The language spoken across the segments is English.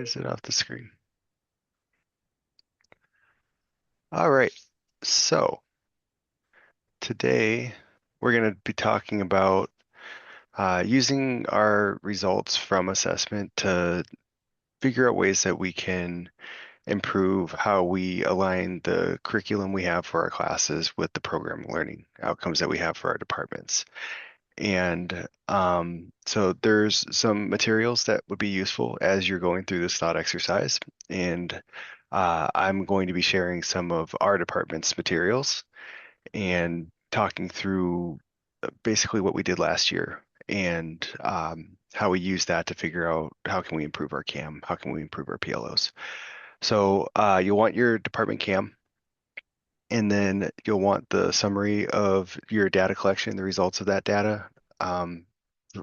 is it off the screen? All right. So today we're going to be talking about using our results from assessment to figure out ways that we can improve how we align the curriculum we have for our classes with the program learning outcomes that we have for our departments. And so there's some materials that would be useful as you're going through this thought exercise. And I'm going to be sharing some of our department's materials and talking through basically what we did last year and how we use that to figure out how can we improve our CAM, how can we improve our PLOs. So you'll want your department CAM, and then you'll want the summary of your data collection, the results of that data. Um,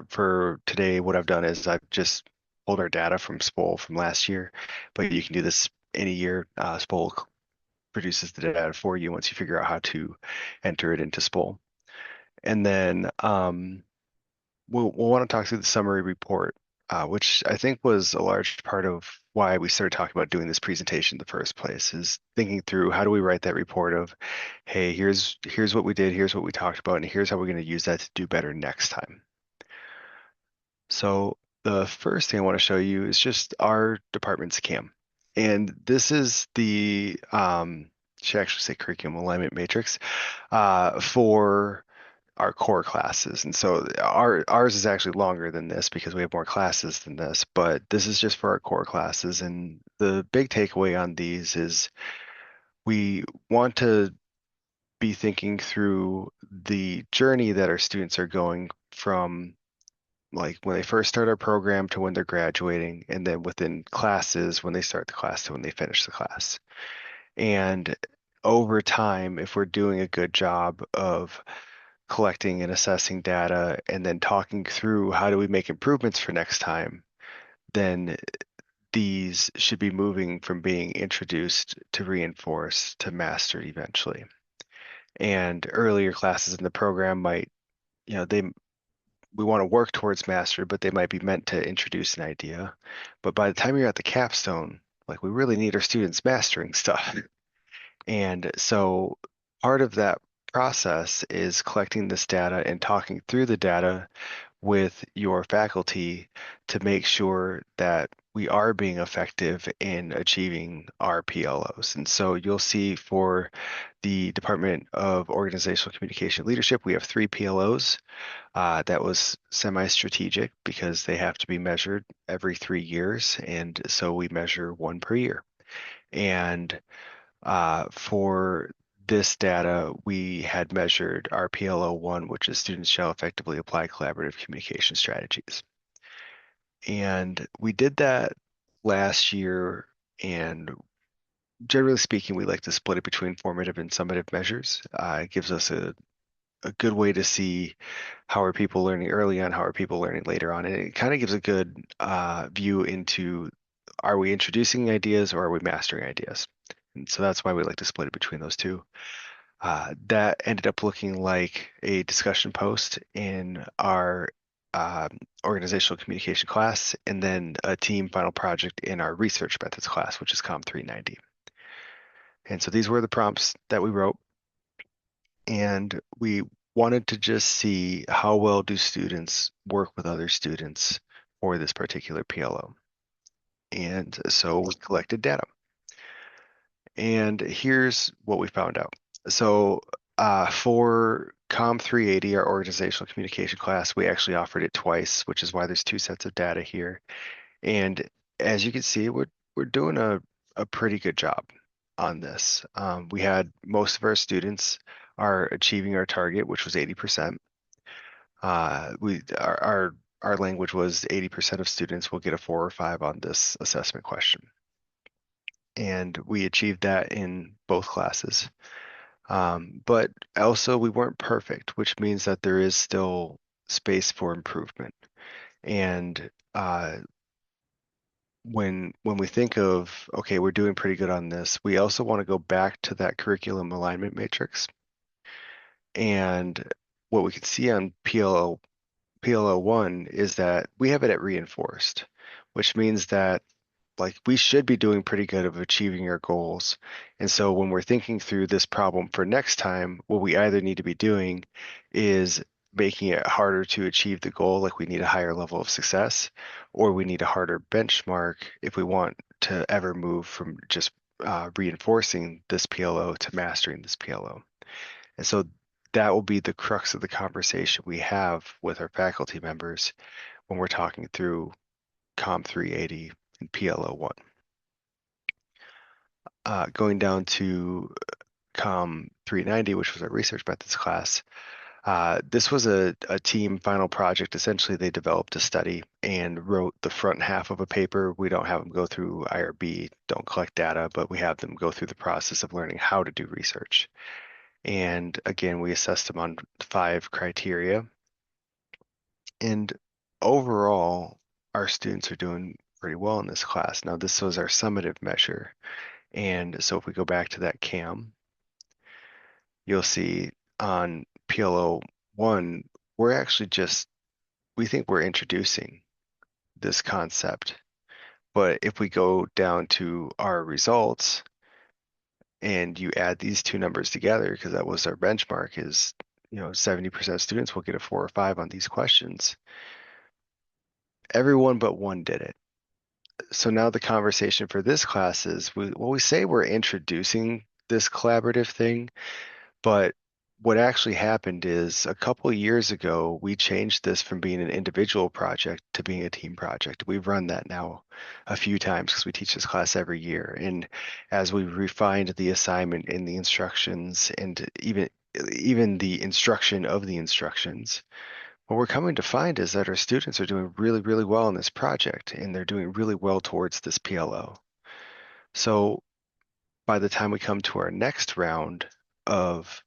for today, what I've done is I've just pulled our data from SPOL from last year, but you can do this any year. SPOL produces the data for you once you figure out how to enter it into SPOL. And then we'll want to talk through the summary report, which I think was a large part of why we started talking about doing this presentation in the first place, is thinking through how do we write that report of, hey, here's what we did, here's what we talked about, and here's how we're going to use that to do better next time. So the first thing I want to show you is just our department's CAM. And this is the, should actually say curriculum alignment matrix, for our core classes. And so ours is actually longer than this because we have more classes than this, but this is just for our core classes. And the big takeaway on these is we want to be thinking through the journey that our students are going from, like when they first start our program to when they're graduating, and then within classes when they start the class to when they finish the class. And over time, if we're doing a good job of collecting and assessing data and then talking through how do we make improvements for next time, then these should be moving from being introduced to reinforced to mastered eventually. And earlier classes in the program might, they we want to work towards mastery, but they might be meant to introduce an idea. But by the time you're at the capstone, like we really need our students mastering stuff. And so part of that process is collecting this data and talking through the data with your faculty to make sure that we are being effective in achieving our PLOs. And so you'll see for the Department of Organizational Communication Leadership, we have 3 PLOs. That was semi-strategic because they have to be measured every 3 years. And so we measure one per year. And for this data, we had measured our PLO1, which is students shall effectively apply collaborative communication strategies. And we did that last year. And generally speaking, we like to split it between formative and summative measures. It gives us a good way to see how are people learning early on, how are people learning later on. And it kind of gives a good view into, are we introducing ideas or are we mastering ideas? And so that's why we like to split it between those two. That ended up looking like a discussion post in our organizational communication class, and then a team final project in our research methods class, which is COM 390. And so these were the prompts that we wrote, and we wanted to just see how well do students work with other students for this particular PLO. And so we collected data. And here's what we found out. So for COM 380, our organizational communication class, we actually offered it twice, which is why there's 2 sets of data here. And as you can see, we're doing a pretty good job on this. We had most of our students are achieving our target, which was 80%. Our language was 80% of students will get a 4 or 5 on this assessment question. And we achieved that in both classes. But also we weren't perfect, which means that there is still space for improvement. And when we think of, okay, we're doing pretty good on this, we also want to go back to that curriculum alignment matrix. And what we can see on PLO1 is that we have it at reinforced, which means that like we should be doing pretty good of achieving our goals. And so when we're thinking through this problem for next time, what we either need to be doing is making it harder to achieve the goal, like we need a higher level of success, or we need a harder benchmark if we want to ever move from just reinforcing this PLO to mastering this PLO. And so that will be the crux of the conversation we have with our faculty members when we're talking through COM 380 and PLO 1. Going down to COM 390, which was our research methods class, this was a team final project. Essentially, they developed a study and wrote the front half of a paper. We don't have them go through IRB, don't collect data, but we have them go through the process of learning how to do research. And again, we assessed them on 5 criteria. And overall, our students are doing pretty well in this class. Now, this was our summative measure. And so if we go back to that CAM, you'll see on PLO 1, we're actually just, we think we're introducing this concept. But if we go down to our results and you add these two numbers together, because that was our benchmark, is 70% of students will get a 4 or 5 on these questions. Everyone but one did it. So now the conversation for this class is, we say we're introducing this collaborative thing, but what actually happened is a couple of years ago, we changed this from being an individual project to being a team project. We've run that now a few times because we teach this class every year. And as we refined the assignment and the instructions and even the instruction of the instructions, what we're coming to find is that our students are doing really, really well in this project and they're doing really well towards this PLO. So by the time we come to our next round of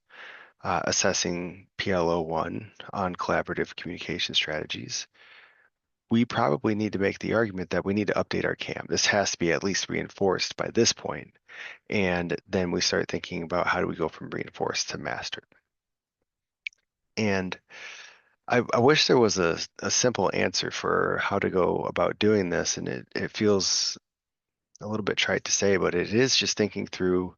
assessing PLO 1 on collaborative communication strategies, we probably need to make the argument that we need to update our CAM. This has to be at least reinforced by this point. And then we start thinking about how do we go from reinforced to mastered. And I wish there was a simple answer for how to go about doing this. And it feels a little bit trite to say, but it is just thinking through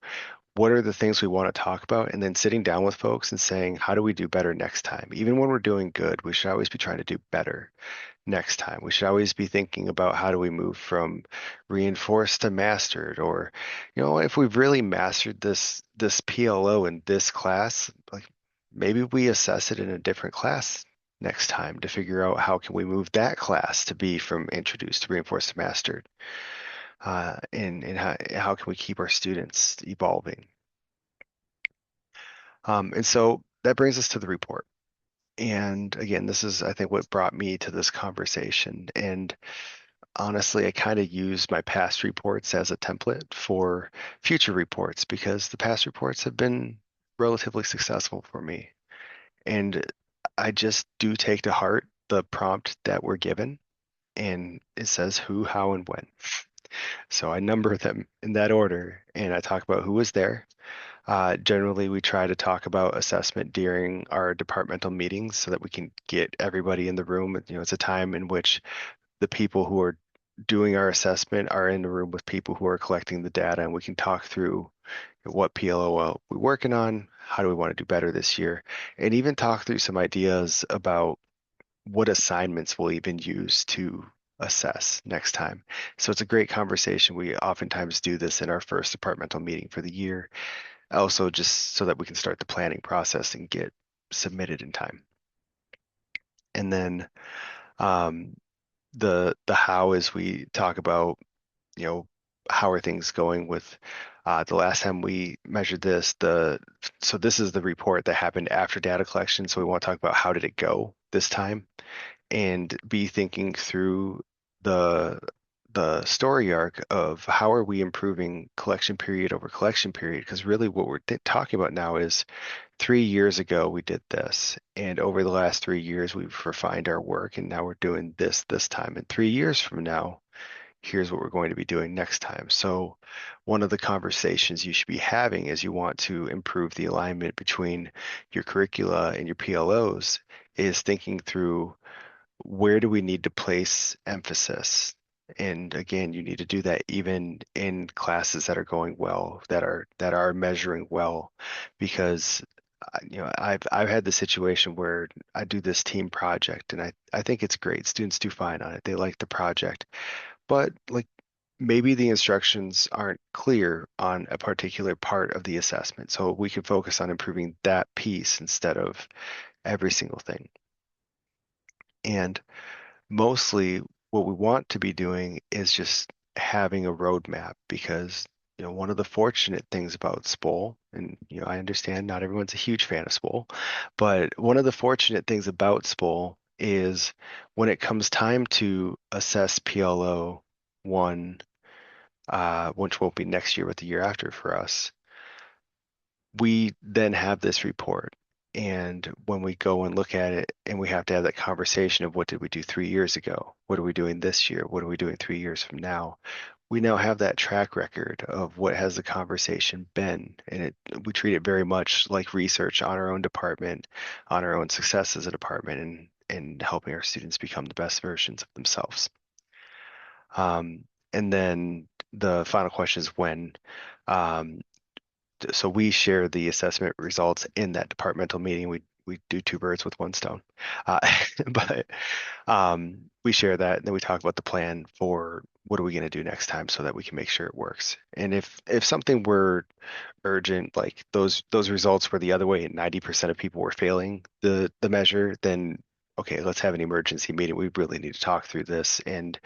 what are the things we want to talk about and then sitting down with folks and saying, how do we do better next time? Even when we're doing good, we should always be trying to do better next time. We should always be thinking about how do we move from reinforced to mastered, or, if we've really mastered this PLO in this class, like maybe we assess it in a different class next time to figure out how can we move that class to be from introduced to reinforced to mastered. And how can we keep our students evolving? And so that brings us to the report. And again, this is, I think, what brought me to this conversation. And honestly, I kind of use my past reports as a template for future reports because the past reports have been relatively successful for me. And I just do take to heart the prompt that we're given, and it says who, how, and when. So I number them in that order, and I talk about who was there. Generally, we try to talk about assessment during our departmental meetings so that we can get everybody in the room. It's a time in which the people who are doing our assessment are in the room with people who are collecting the data, and we can talk through what PLO we're working on, how do we want to do better this year, and even talk through some ideas about what assignments we'll even use to assess next time. So it's a great conversation. We oftentimes do this in our first departmental meeting for the year, also just so that we can start the planning process and get submitted in time. And then the how is we talk about, how are things going with the last time we measured this, so this is the report that happened after data collection. So we want to talk about how did it go this time and be thinking through the story arc of how are we improving collection period over collection period, because really what we're talking about now is 3 years ago we did this, and over the last 3 years we've refined our work, and now we're doing this time, and 3 years from now here's what we're going to be doing next time. So one of the conversations you should be having as you want to improve the alignment between your curricula and your PLOs is thinking through where do we need to place emphasis And again, you need to do that even in classes that are going well, that are measuring well, because I've had the situation where I do this team project, and I think it's great. Students do fine on it. They like the project, but like maybe the instructions aren't clear on a particular part of the assessment. So we could focus on improving that piece instead of every single thing. And mostly what we want to be doing is just having a roadmap, because one of the fortunate things about SPOL, and I understand not everyone's a huge fan of SPOL, but one of the fortunate things about SPOL is when it comes time to assess PLO 1, which won't be next year but the year after for us, we then have this report. And when we go and look at it, and we have to have that conversation of what did we do 3 years ago? What are we doing this year? What are we doing 3 years from now? We now have that track record of what has the conversation been. And we treat it very much like research on our own department, on our own success as a department, and helping our students become the best versions of themselves. And then the final question is when. Um, so we share the assessment results in that departmental meeting. We do two birds with one stone, uh, but we share that, and then we talk about the plan for what are we going to do next time so that we can make sure it works. And if something were urgent, like those results were the other way, and 90% of people were failing the measure, then okay, let's have an emergency meeting. We really need to talk through this and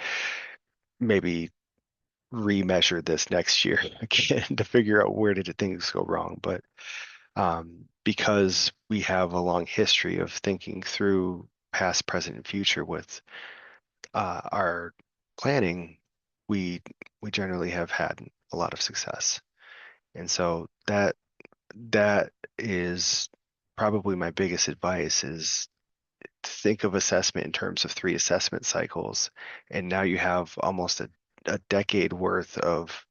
maybe remeasure this next year again to figure out where did things go wrong. But because we have a long history of thinking through past, present, and future with our planning, we we generally have had a lot of success. And so that is probably my biggest advice is think of assessment in terms of 3 assessment cycles, and now you have almost a decade worth of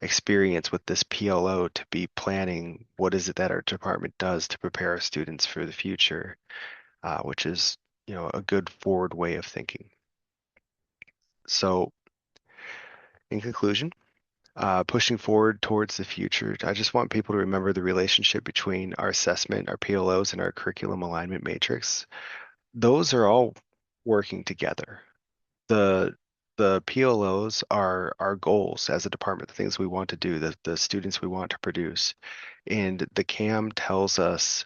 experience with this PLO to be planning what is it that our department does to prepare our students for the future, which is, a good forward way of thinking. So, in conclusion, pushing forward towards the future, I just want people to remember the relationship between our assessment, our PLOs, and our curriculum alignment matrix. Those are all working together. The PLOs are our goals as a department, the things we want to do, the students we want to produce. And the CAM tells us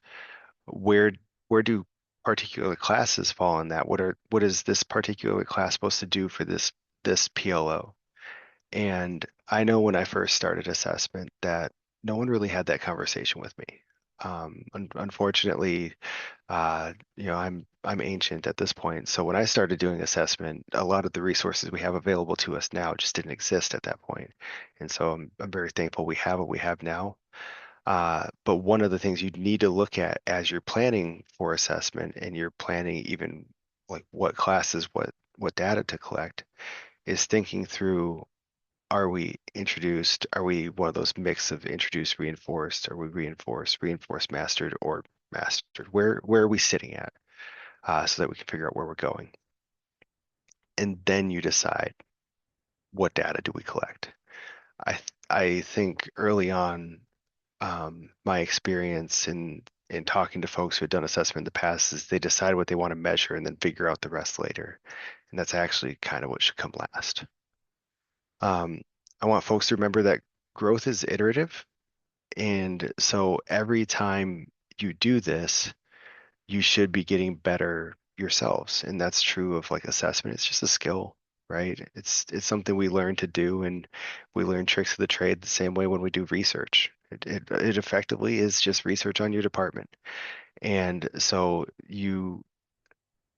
where where do particular classes fall in that? What is this particular class supposed to do for this PLO? And I know when I first started assessment that no one really had that conversation with me. Unfortunately, I'm ancient at this point. So when I started doing assessment, a lot of the resources we have available to us now just didn't exist at that point. And so I'm very thankful we have what we have now. But one of the things you need to look at as you're planning for assessment, and you're planning even like what classes, what data to collect, is thinking through, are we one of those mix of introduced, reinforced? Are we reinforced, mastered, or mastered? Where are we sitting at, so that we can figure out where we're going? And then you decide, what data do we collect? I think early on, my experience in talking to folks who had done assessment in the past is they decide what they want to measure and then figure out the rest later. And that's actually kind of what should come last. Um, I want folks to remember that growth is iterative. And so every time you do this, you should be getting better yourselves. And that's true of like assessment. It's just a skill, right? It's something we learn to do, and we learn tricks of the trade the same way when we do research. It effectively is just research on your department. And so you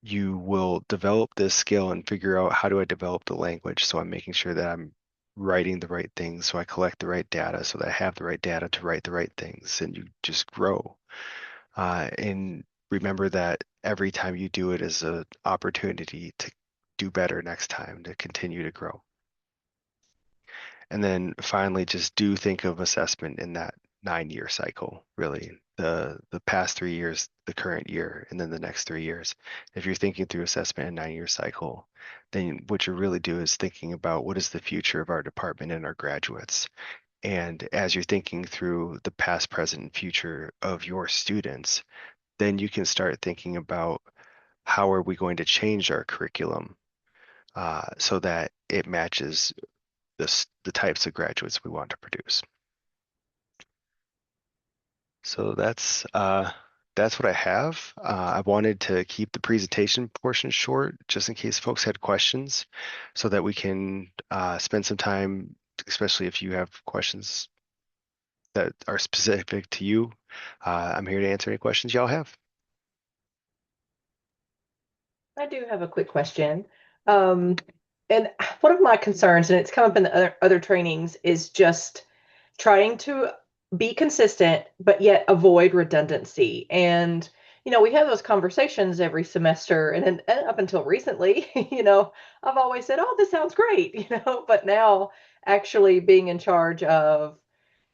will develop this skill and figure out, how do I develop the language? So I'm making sure that I'm writing the right things, so I collect the right data, so that I have the right data to write the right things, and you just grow. And remember that every time you do it is an opportunity to do better next time, to continue to grow. And then finally, just do think of assessment in 9-year cycle, really. The past 3 years, the current year, and then the next 3 years. If you're thinking through assessment in 9-year cycle, then what you really do is thinking about what is the future of our department and our graduates. And as you're thinking through the past, present, and future of your students, then you can start thinking about how are we going to change our curriculum so that it matches the types of graduates we want to produce. So that's what I have. I wanted to keep the presentation portion short, just in case folks had questions, so that we can spend some time, especially if you have questions that are specific to you. I'm here to answer any questions y'all have. I do have a quick question. Um, and one of my concerns, and it's come up in the other trainings, is just trying to be consistent, but yet avoid redundancy. And, we have those conversations every semester. And up until recently, I've always said, oh, this sounds great, but now actually being in charge of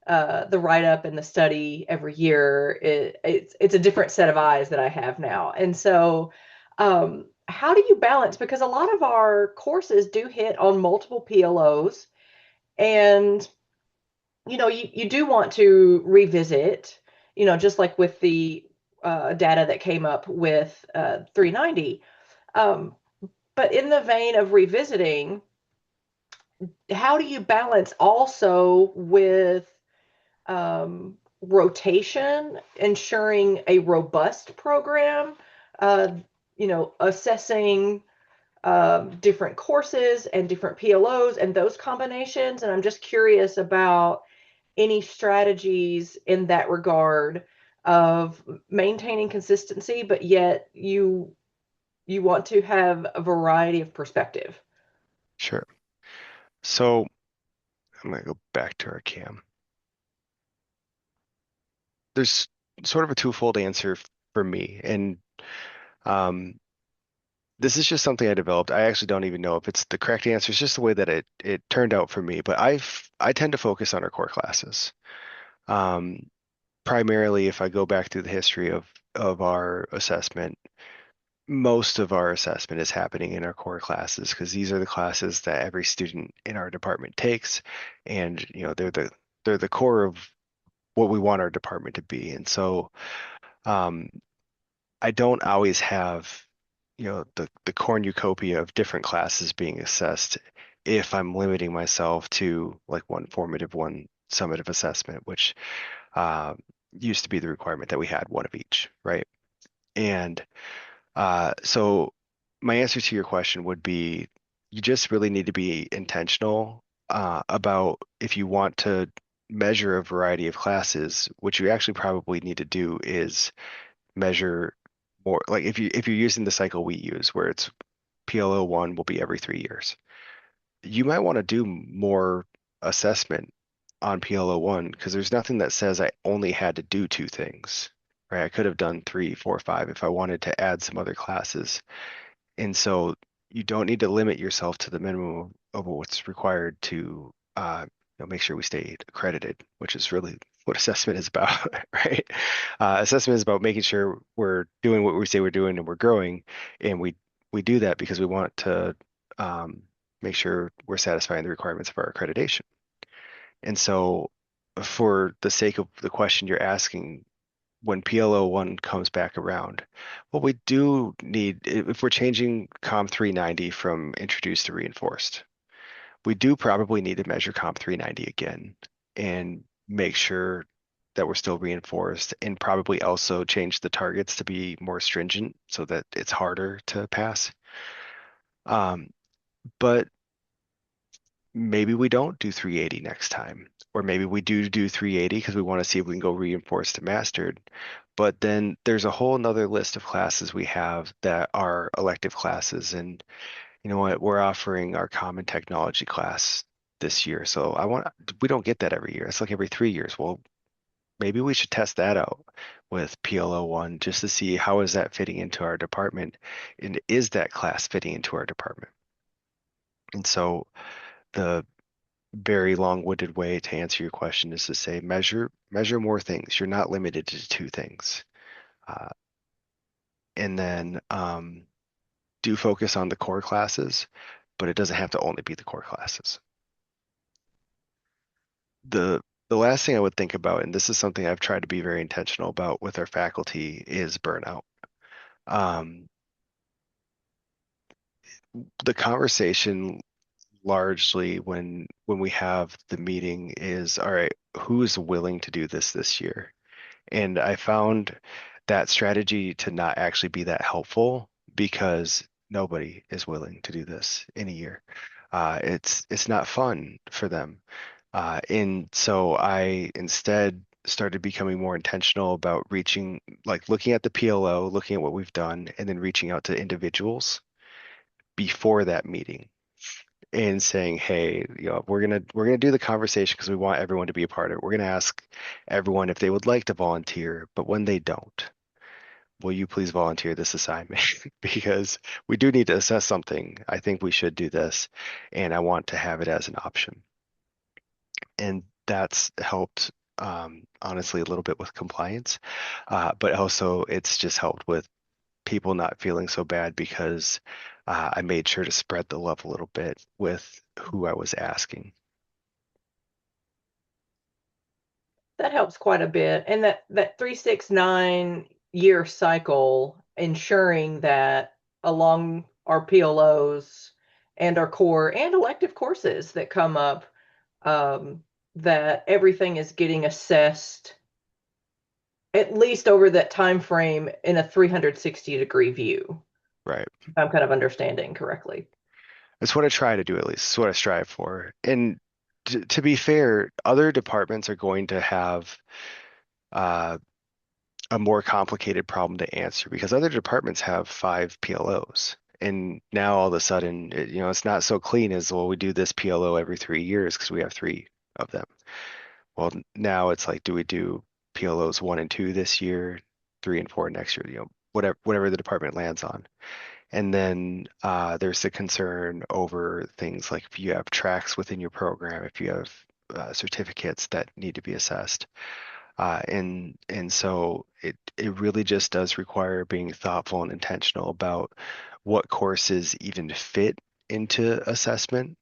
the write up and the study every year, it's a different set of eyes that I have now. And so, how do you balance? Because a lot of our courses do hit on multiple PLOs, and you do want to revisit, just like with the data that came up with 390. Um, but in the vein of revisiting, how do you balance also with rotation, ensuring a robust program, uh, assessing different courses and different PLOs and those combinations? And I'm just curious about any strategies in that regard of maintaining consistency, but yet you want to have a variety of perspective. Sure. So I'm gonna go back to our cam. There's sort of a twofold answer for me, and um, this is just something I developed. I actually don't even know if it's the correct answer. It's just the way that it turned out for me. But I tend to focus on our core classes. Um, Primarily, if I go back through the history of our assessment, most of our assessment is happening in our core classes because these are the classes that every student in our department takes, and they're the core of what we want our department to be. And so um, I don't always have, the cornucopia of different classes being assessed if I'm limiting myself to like one formative, one summative assessment, which uh, used to be the requirement that we had one of each, right? And so my answer to your question would be you just really need to be intentional about if you want to measure a variety of classes, what you actually probably need to do is measure more like if you're using the cycle we use where it's PLO one will be every 3 years. You might want to do more assessment on PLO one because there's nothing that says I only had to do two things, right? I could have done three, four, five if I wanted to add some other classes. And so you don't need to limit yourself to the minimum of what's required to make sure we stay accredited, which is really what assessment is about, right? Assessment is about making sure we're doing what we say we're doing and we're growing, and we do that because we want to um, make sure we're satisfying the requirements of our accreditation. And so, for the sake of the question you're asking, when PLO one comes back around, well, we do need, if we're changing COM 390 from introduced to reinforced, we do probably need to measure COM 390 again and make sure that we're still reinforced and probably also change the targets to be more stringent so that it's harder to pass. Um, but maybe we don't do 380 next time. Or maybe we do 380 because we want to see if we can go reinforced to mastered. But then there's a whole nother list of classes we have that are elective classes. And you know what? We're offering our common technology class this year. So we don't get that every year. It's like every 3 years. Well, maybe we should test that out with PLO one just to see how is that fitting into our department and is that class fitting into our department? And so the very long-winded way to answer your question is to say measure more things. You're not limited to two things. Uh, and then do focus on the core classes, but it doesn't have to only be the core classes. The last thing I would think about, and this is something I've tried to be very intentional about with our faculty, is burnout. Um, the conversation largely when we have the meeting is, all right, who is willing to do this year? And I found that strategy to not actually be that helpful because nobody is willing to do this in a year. It's not fun for them. And so I instead started becoming more intentional about reaching, like looking at the PLO, looking at what we've done, and then reaching out to individuals before that meeting and saying, hey, we're gonna do the conversation because we want everyone to be a part of it. We're gonna ask everyone if they would like to volunteer, but when they don't, will you please volunteer this assignment? Because we do need to assess something. I think we should do this, and I want to have it as an option. And that's helped honestly a little bit with compliance, but also it's just helped with people not feeling so bad because I made sure to spread the love a little bit with who I was asking. That helps quite a bit. And that 369 year cycle, ensuring that along our PLOs and our core and elective courses that come up, that everything is getting assessed at least over that time frame in a 360-degree view, Right. if I'm kind of understanding correctly. That's what I try to do at least. It's what I strive for. And to be fair, other departments are going to have uh, a more complicated problem to answer because other departments have five PLOs. And now all of a sudden, it's not so clean as, well, we do this PLO every 3 years because we have three of them. Well, now it's like, do we do PLOs 1 and 2 this year, 3 and 4 next year? Whatever the department lands on. And then there's the concern over things like if you have tracks within your program, if you have certificates that need to be assessed. And so it really just does require being thoughtful and intentional about what courses even fit into assessment.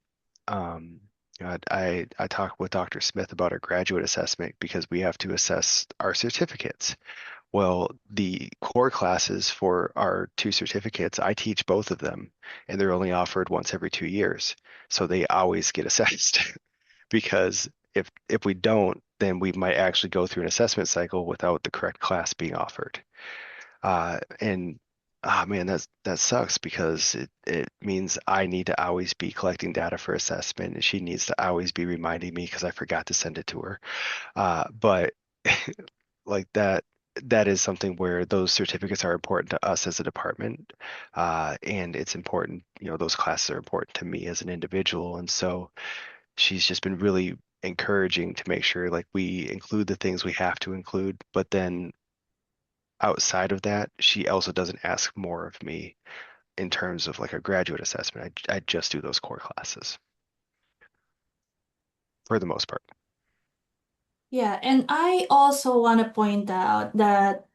I talked with Dr. Smith about our graduate assessment because we have to assess our certificates. Well, the core classes for our two certificates, I teach both of them, and they're only offered once every 2 years. So they always get assessed because if we don't, then we might actually go through an assessment cycle without the correct class being offered. And man, that sucks because it means I need to always be collecting data for assessment, and she needs to always be reminding me because I forgot to send it to her. But like that is something where those certificates are important to us as a department, and it's important, those classes are important to me as an individual, and so she's just been really encouraging to make sure like we include the things we have to include, but then outside of that, she also doesn't ask more of me in terms of like a graduate assessment. I just do those core classes for the most part. Yeah, and I also want to point out that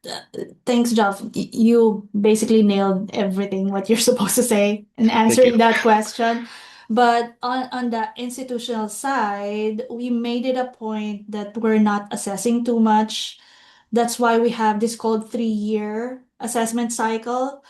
thanks, Jeff. You basically nailed everything what you're supposed to say in Thank you. answering that question. But on the institutional side, we made it a point that we're not assessing too much. That's why we have this called 3-year assessment cycle.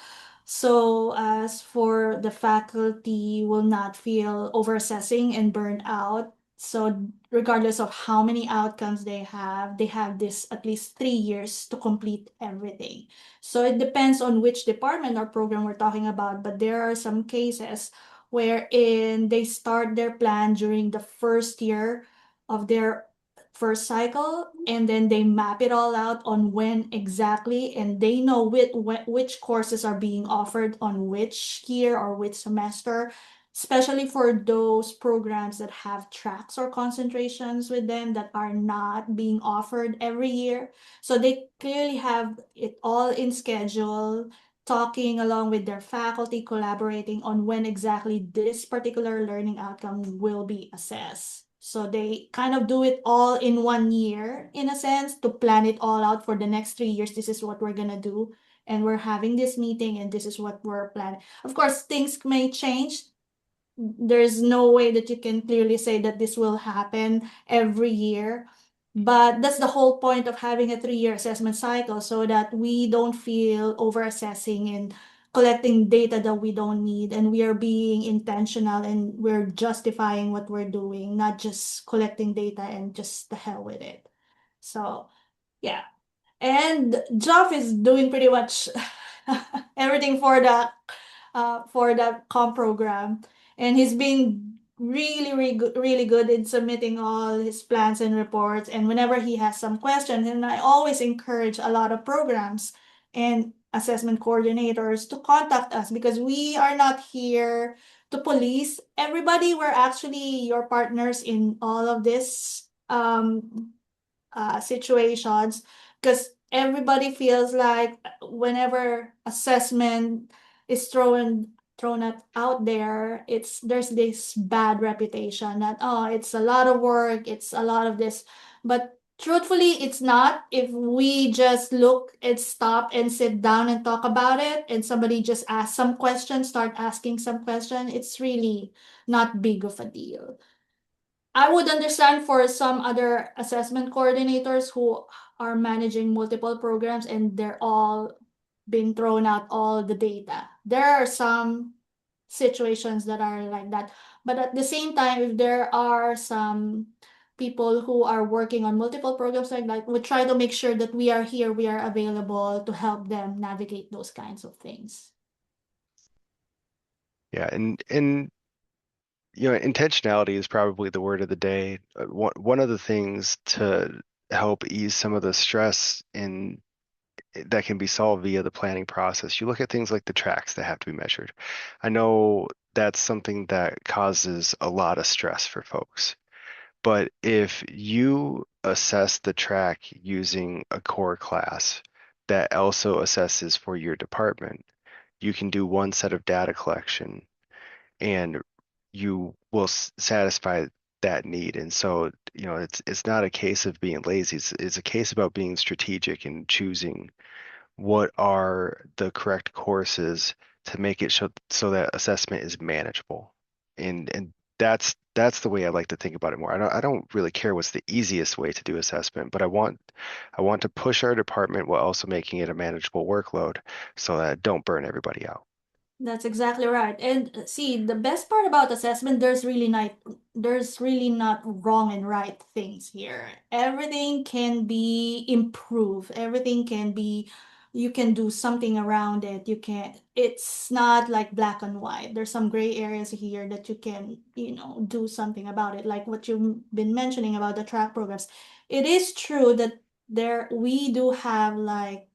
So as for the faculty will not feel over-assessing and burned out. So regardless of how many outcomes they have this at least 3 years to complete everything. So it depends on which department or program we're talking about, but there are some cases wherein they start their plan during the first year of their first cycle, and then they map it all out on when exactly, and they know which courses are being offered on which year or which semester, especially for those programs that have tracks or concentrations with them that are not being offered every year. So they clearly have it all in schedule, talking along with their faculty, collaborating on when exactly this particular learning outcome will be assessed. So they kind of do it all in 1 year, in a sense, to plan it all out for the next 3 years. This is what we're gonna do. And we're having this meeting, and this is what we're planning. Of course, things may change. There's no way that you can clearly say that this will happen every year. But that's the whole point of having a 3 year assessment cycle, so that we don't feel over assessing and collecting data that we don't need, and we are being intentional and we're justifying what we're doing, not just collecting data and just the hell with it. So, yeah. And Geoff is doing pretty much everything for the comp program, and he's been really good in submitting all his plans and reports. And whenever he has some questions, and I always encourage a lot of programs and assessment coordinators to contact us, because we are not here to police everybody. We're actually your partners in all of this situations, because everybody feels like whenever assessment is out there, there's this bad reputation that, oh, it's a lot of work, it's a lot of this. But truthfully, it's not. If we just look and stop and sit down and talk about it, and somebody just ask some questions, start asking some question, it's really not big of a deal. I would understand for some other assessment coordinators who are managing multiple programs and they're all being thrown out all the data. There are some situations that are like that. But at the same time, if there are some people who are working on multiple programs like that, we try to make sure that we are here, we are available to help them navigate those kinds of things. Yeah, and intentionality is probably the word of the day. One of the things to help ease some of the stress in that can be solved via the planning process. You look at things like the tracks that have to be measured. I know that's something that causes a lot of stress for folks. But if you assess the track using a core class that also assesses for your department, you can do one set of data collection and you will satisfy that need. And so, it's not a case of being lazy. It's a case about being strategic and choosing what are the correct courses to make it so that assessment is manageable. And that's the way I like to think about it more. I don't really care what's the easiest way to do assessment, but I want to push our department while also making it a manageable workload so that I don't burn everybody out. That's exactly right. And see, the best part about assessment, there's really not wrong and right things here. Everything can be improved. Everything can be, you can do something around it. It's not like black and white. There's some gray areas here that you can, do something about it. Like what you've been mentioning about the track programs. It is true that we do have like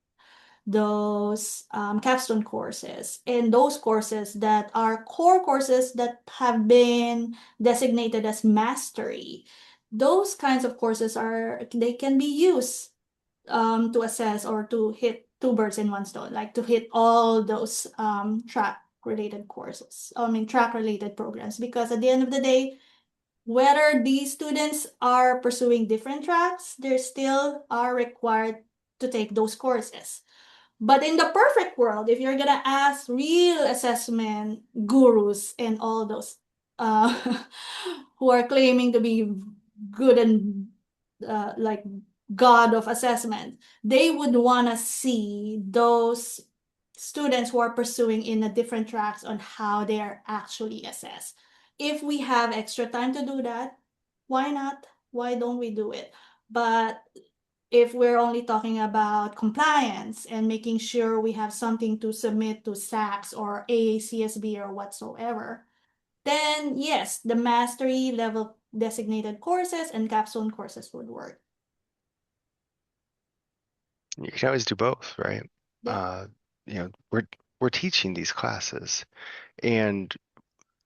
those capstone courses, and those courses that are core courses that have been designated as mastery. Those kinds of courses they can be used to assess or to hit two birds in one stone, like to hit all those track related courses, track related programs, because at the end of the day, whether these students are pursuing different tracks, they still are required to take those courses. But in the perfect world, if you're gonna ask real assessment gurus and all those uh, who are claiming to be good and like god of assessment, they would wanna see those students who are pursuing in a different tracks on how they are actually assessed. If we have extra time to do that, why not? Why don't we do it? But if we're only talking about compliance and making sure we have something to submit to SACS or AACSB or whatsoever, then yes, the mastery level designated courses and capstone courses would work. You can always do both, right? Yeah. Uh, we're teaching these classes, and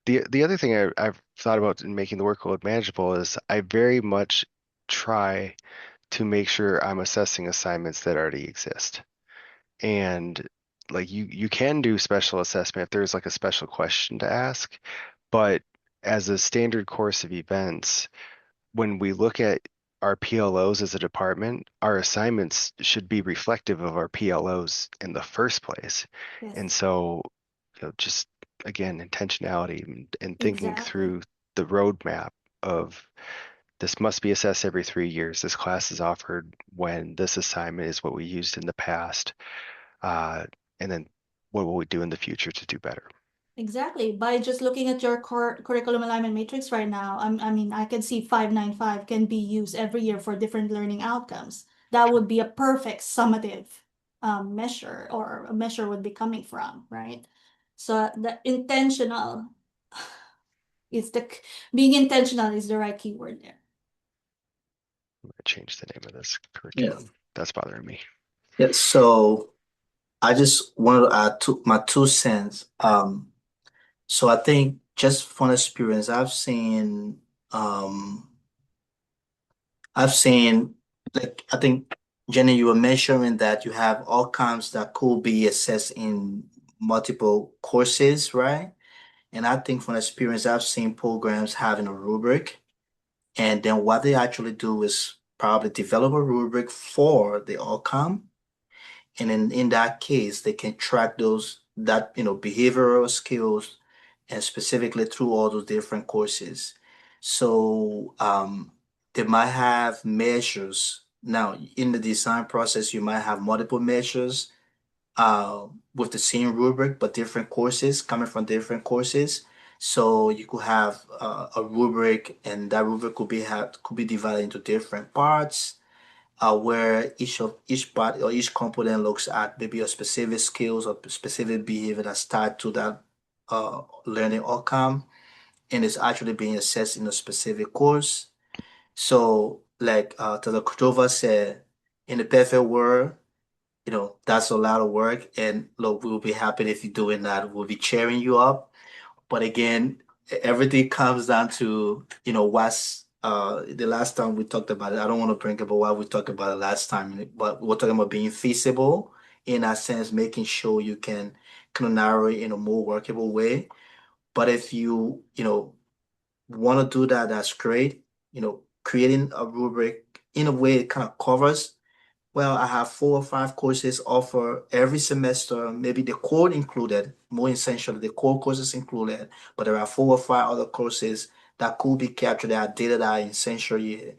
the other thing I've thought about in making the workload manageable is I very much try to make sure I'm assessing assignments that already exist. And like you can do special assessment if there's like a special question to ask, but as a standard course of events, when we look at our PLOs as a department, our assignments should be reflective of our PLOs in the first place. And Yes, so, just again, intentionality and thinking exactly. through the roadmap of this must be assessed every 3 years. This class is offered when this assignment is what we used in the past. Uh, and then what will we do in the future to do better? Exactly. By just looking at your curriculum alignment matrix right now, I mean, I can see 595 can be used every year for different learning outcomes. That would be a perfect summative measure, or a measure would be coming from, right? So the intentional is being intentional is the right keyword there. Change the name of this Yeah. curriculum. That's bothering me. Yeah. So I just wanted to add my 2 cents. So I think just from experience, um, I've seen, like, I think, Jenny, you were mentioning that you have outcomes that could be assessed in multiple courses, right? And I think from experience, I've seen programs having a rubric, and then what they actually do is probably develop a rubric for the outcome. And in that case, they can track behavioral skills and specifically through all those different courses. So they might have measures. Now, in the design process, you might have multiple measures with the same rubric, but different courses coming from different courses. So you could have a rubric, and that rubric could be divided into different parts where each part or each component looks at maybe a specific skills or specific behavior that's tied to that learning outcome, and it's actually being assessed in a specific course. So, like Dr. Cordova said, in the perfect world, that's a lot of work, and look, we'll be happy if you're doing that. We'll be cheering you up. But again, everything comes down to, what's the last time we talked about it. I don't want to bring up what we talked about it last time, but we're talking about being feasible in that sense, making sure you can kind of narrow it in a more workable way. But if want to do that, that's great. Creating a rubric in a way it kind of covers, well, I have 4 or 5 courses offer every semester, maybe the core included, more essentially, the core courses included, but there are 4 or 5 other courses that could be captured that are data that are essential here.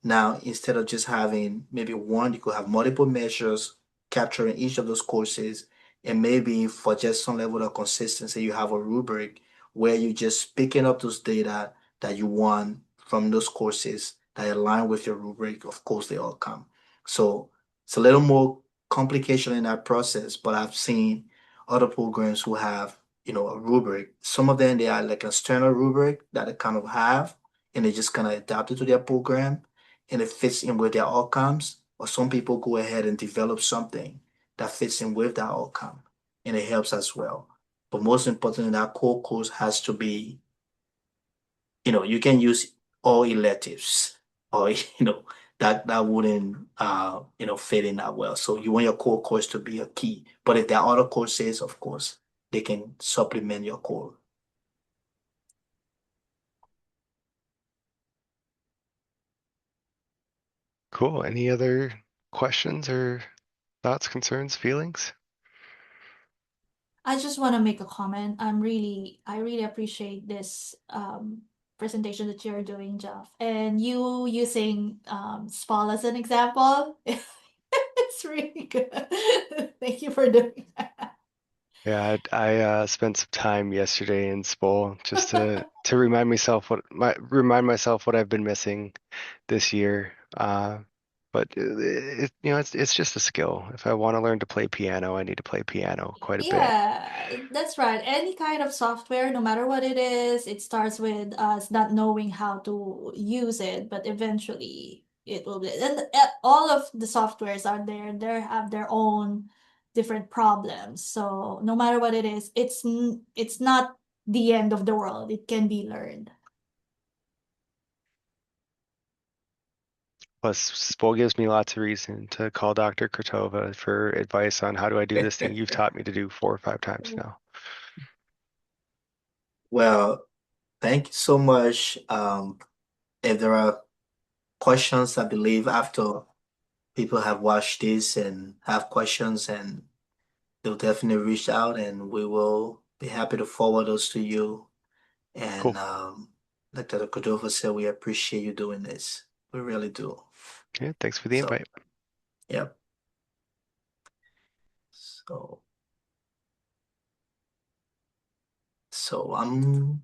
Now, instead of just having maybe one, you could have multiple measures capturing each of those courses, and maybe for just some level of consistency, you have a rubric where you just picking up those data that you want from those courses that align with your rubric, of course, they all come. So it's a little more complication in that process, but I've seen other programs who have, a rubric. Some of them they are like an external rubric that they kind of have, and they just kind of adapt it to their program, and it fits in with their outcomes. Or some people go ahead and develop something that fits in with that outcome, and it helps as well. But most importantly, that core course has to be, you can use all electives, or that wouldn't fit in that well. So you want your core course to be a key. But if there are other courses, of course, they can supplement your core. Cool. Any other questions or thoughts, concerns, feelings? I just want to make a comment. I really appreciate this presentation that you're doing, Jeff. And you using SPAL as an example. It's really good. Thank you for doing Yeah, I spent some time yesterday in Spol just to that. to remind myself what I've been missing this year. But it's just a skill. If I want to learn to play piano, I need to play piano quite a bit. Yeah, that's right. Any kind of software, no matter what it is, it starts with us not knowing how to use it, but eventually it will be. And all of the softwares are there, they have their own different problems. So no matter what it is, it's not the end of the world. It can be learned. Plus, Spol gives me lots of reason to call Dr. Kratova for advice on how do I do this thing you've taught me to do 4 or 5 times now. Well, thank you so much. If there are questions, I believe, after people have watched this and have questions, and they'll definitely reach out, and we will be happy to forward those to you. And Cool. like Dr. Cordova said, we appreciate you doing this. We really do. Yeah, thanks for the So, invite. yep. So, I'm